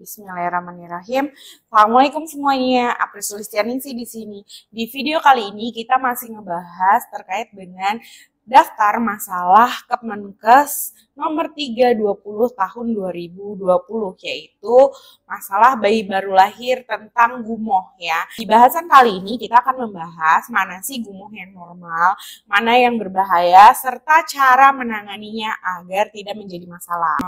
Bismillahirrahmanirrahim. Assalamualaikum semuanya. April Sulistianingsih di sini. Di video kali ini kita masih ngebahas terkait dengan daftar masalah Kemenkes nomor 320 tahun 2020, yaitu masalah bayi baru lahir tentang gumoh ya. Di bahasan kali ini kita akan membahas mana sih gumoh yang normal, mana yang berbahaya, serta cara menanganinya agar tidak menjadi masalah.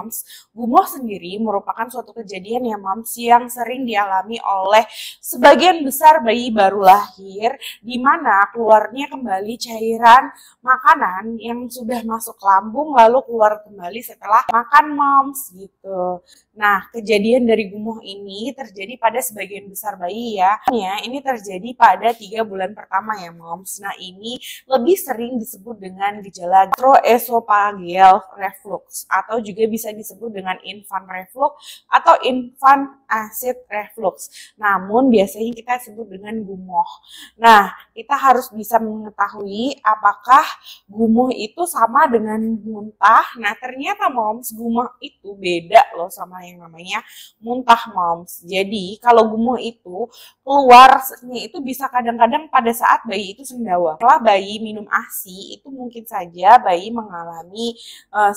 Gumoh sendiri merupakan suatu kejadian ya Moms yang sering dialami oleh sebagian besar bayi baru lahir, di mana keluarnya kembali cairan makanan yang sudah masuk lambung lalu keluar kembali setelah makan Moms gitu. Nah, kejadian dari gumoh ini terjadi pada sebagian besar bayi ya. Ini terjadi pada 3 bulan pertama ya Moms. Nah, ini lebih sering disebut dengan gejala gastroesophageal reflux atau juga bisa disebut dengan infant reflux atau infant acid reflux. Namun biasanya kita sebut dengan gumoh. Nah, kita harus bisa mengetahui apakah gumoh itu sama dengan muntah. Nah, ternyata Moms, gumoh itu beda loh sama yang namanya muntah Moms. Jadi, kalau gumoh itu keluarnya itu bisa kadang-kadang pada saat bayi itu sendawa. Setelah bayi minum ASI, itu mungkin saja bayi mengalami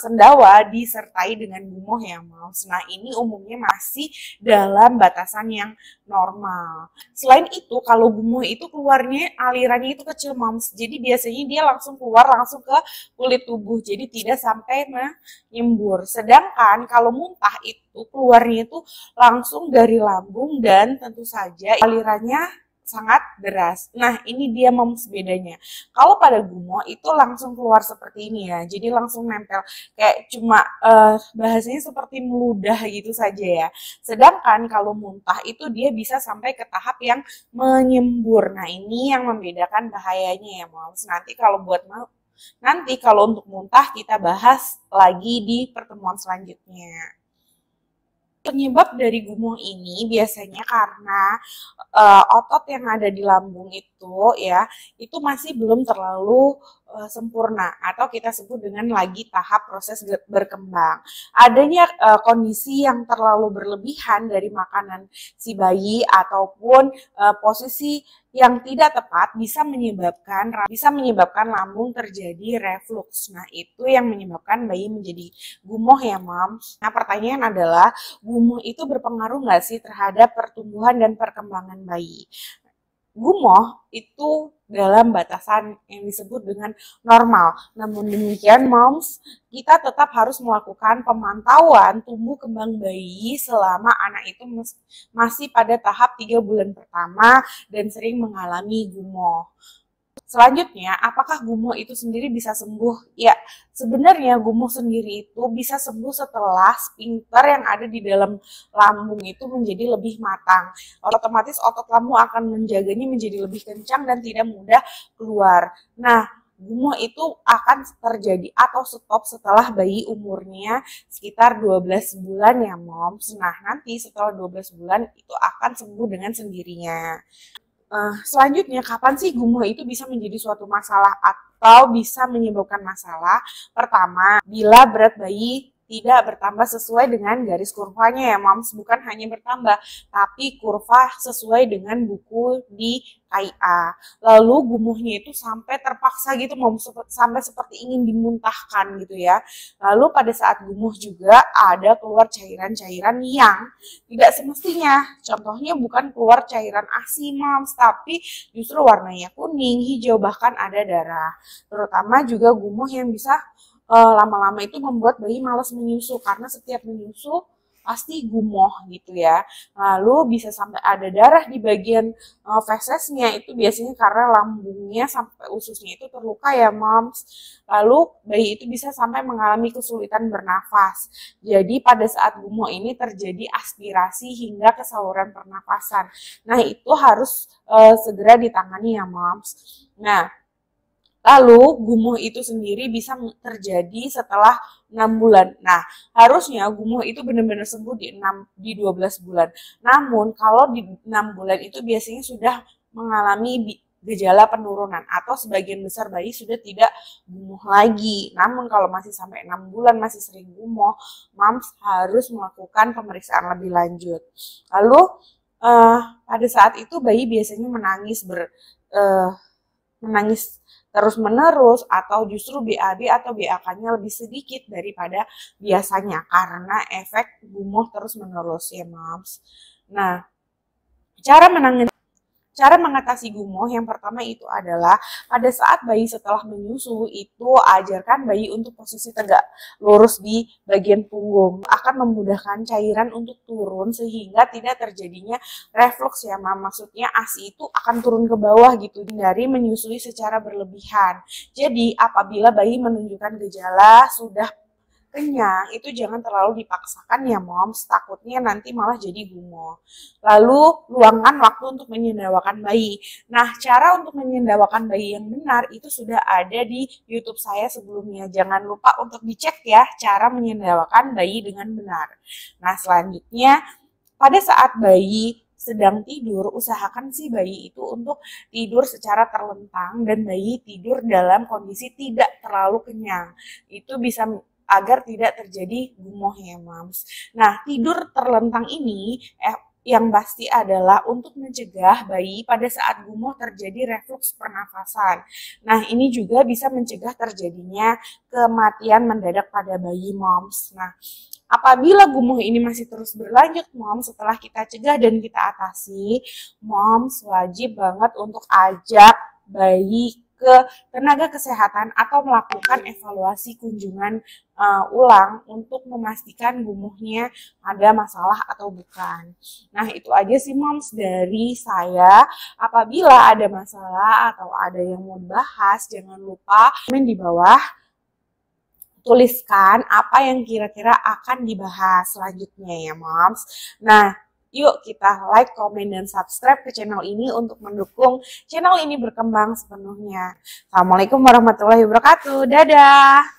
sendawa disertai dengan gumoh ya Moms. Nah, ini umumnya masih dalam batasan yang normal. Selain itu, kalau gumoh itu keluarnya alirannya itu kecil Moms. Jadi biasanya dia langsung keluar langsung ke kulit tubuh. Jadi tidak sampai menyembur. Sedangkan kalau muntah itu keluarnya itu langsung dari lambung dan tentu saja alirannya sangat deras. Nah, ini dia Moms bedanya. Kalau pada gumoh itu langsung keluar seperti ini ya. Jadi langsung nempel kayak cuma bahasanya seperti meludah gitu saja ya. Sedangkan kalau muntah itu dia bisa sampai ke tahap yang menyembur. Nah, ini yang membedakan bahayanya ya Moms. Nanti kalau untuk muntah kita bahas lagi di pertemuan selanjutnya. Penyebab dari gumoh ini biasanya karena otot yang ada di lambung itu masih belum terlalu sempurna atau kita sebut dengan lagi tahap proses berkembang. Adanya kondisi yang terlalu berlebihan dari makanan si bayi ataupun posisi yang tidak tepat bisa menyebabkan lambung terjadi reflux. Nah, itu yang menyebabkan bayi menjadi gumoh ya, Moms. Nah, pertanyaan adalah gumoh itu berpengaruh nggak sih terhadap pertumbuhan dan perkembangan bayi? Gumoh itu dalam batasan yang disebut dengan normal. Namun demikian, Moms, kita tetap harus melakukan pemantauan tumbuh kembang bayi selama anak itu masih pada tahap 3 bulan pertama dan sering mengalami gumoh. Selanjutnya, apakah gumoh itu sendiri bisa sembuh? Ya, sebenarnya gumoh sendiri itu bisa sembuh setelah sphincter yang ada di dalam lambung itu menjadi lebih matang. Otomatis otot lambung akan menjaganya menjadi lebih kencang dan tidak mudah keluar. Nah, gumoh itu akan terjadi atau stop setelah bayi umurnya sekitar 12 bulan ya Moms. Nah, nanti setelah 12 bulan itu akan sembuh dengan sendirinya. Selanjutnya, kapan sih gumoh itu bisa menjadi suatu masalah atau bisa menyebabkan masalah? Pertama, bila berat bayi tidak bertambah sesuai dengan garis kurvanya ya Moms, bukan hanya bertambah, tapi kurva sesuai dengan buku di KIA. Lalu gumohnya itu sampai terpaksa gitu Moms, sampai seperti ingin dimuntahkan gitu ya. Lalu pada saat gumoh juga ada keluar cairan-cairan yang tidak semestinya. Contohnya bukan keluar cairan ASI Moms, tapi justru warnanya kuning, hijau, bahkan ada darah. Terutama juga gumoh yang bisa lama-lama itu membuat bayi malas menyusu karena setiap menyusu pasti gumoh gitu ya. Lalu bisa sampai ada darah di bagian fesesnya, itu biasanya karena lambungnya sampai ususnya itu terluka ya Moms. Lalu bayi itu bisa sampai mengalami kesulitan bernafas. Jadi pada saat gumoh ini terjadi aspirasi hingga ke saluran pernafasan. Nah, itu harus segera ditangani ya Moms. Nah, lalu gumoh itu sendiri bisa terjadi setelah 6 bulan. Nah, harusnya gumoh itu benar-benar sembuh di 12 bulan. Namun kalau di 6 bulan itu biasanya sudah mengalami gejala penurunan atau sebagian besar bayi sudah tidak gumoh lagi. Namun kalau masih sampai 6 bulan masih sering gumoh, moms harus melakukan pemeriksaan lebih lanjut. Lalu pada saat itu bayi biasanya menangis terus-menerus atau justru BAB atau BAK-nya lebih sedikit daripada biasanya karena efek gumoh terus-menerus ya moms. Nah, Cara mengatasi gumoh yang pertama itu adalah pada saat bayi setelah menyusu itu ajarkan bayi untuk posisi tegak lurus di bagian punggung. Akan memudahkan cairan untuk turun sehingga tidak terjadinya reflux ya Mam. Maksudnya ASI itu akan turun ke bawah gitu dari menyusui secara berlebihan. Jadi apabila bayi menunjukkan gejala sudah kenyang, itu jangan terlalu dipaksakan ya moms, takutnya nanti malah jadi gumoh. Lalu luangkan waktu untuk menyendawakan bayi. Nah, cara untuk menyendawakan bayi yang benar itu sudah ada di YouTube saya sebelumnya. Jangan lupa untuk dicek ya cara menyendawakan bayi dengan benar. Nah, selanjutnya pada saat bayi sedang tidur, usahakan si bayi itu untuk tidur secara terlentang dan bayi tidur dalam kondisi tidak terlalu kenyang. Itu bisa agar tidak terjadi gumoh ya moms. Nah, tidur terlentang ini yang pasti adalah untuk mencegah bayi pada saat gumoh terjadi refluks pernafasan. Nah, ini juga bisa mencegah terjadinya kematian mendadak pada bayi moms. Nah, apabila gumoh ini masih terus berlanjut moms, setelah kita cegah dan kita atasi, moms wajib banget untuk ajak bayi ke tenaga kesehatan atau melakukan evaluasi kunjungan ulang untuk memastikan gumohnya ada masalah atau bukan. Nah, itu aja sih moms dari saya. Apabila ada masalah atau ada yang mau dibahas, jangan lupa komen di bawah, tuliskan apa yang kira-kira akan dibahas selanjutnya ya moms. Nah, yuk kita like, komen, dan subscribe ke channel ini untuk mendukung channel ini berkembang sepenuhnya. Assalamualaikum warahmatullahi wabarakatuh. Dadah!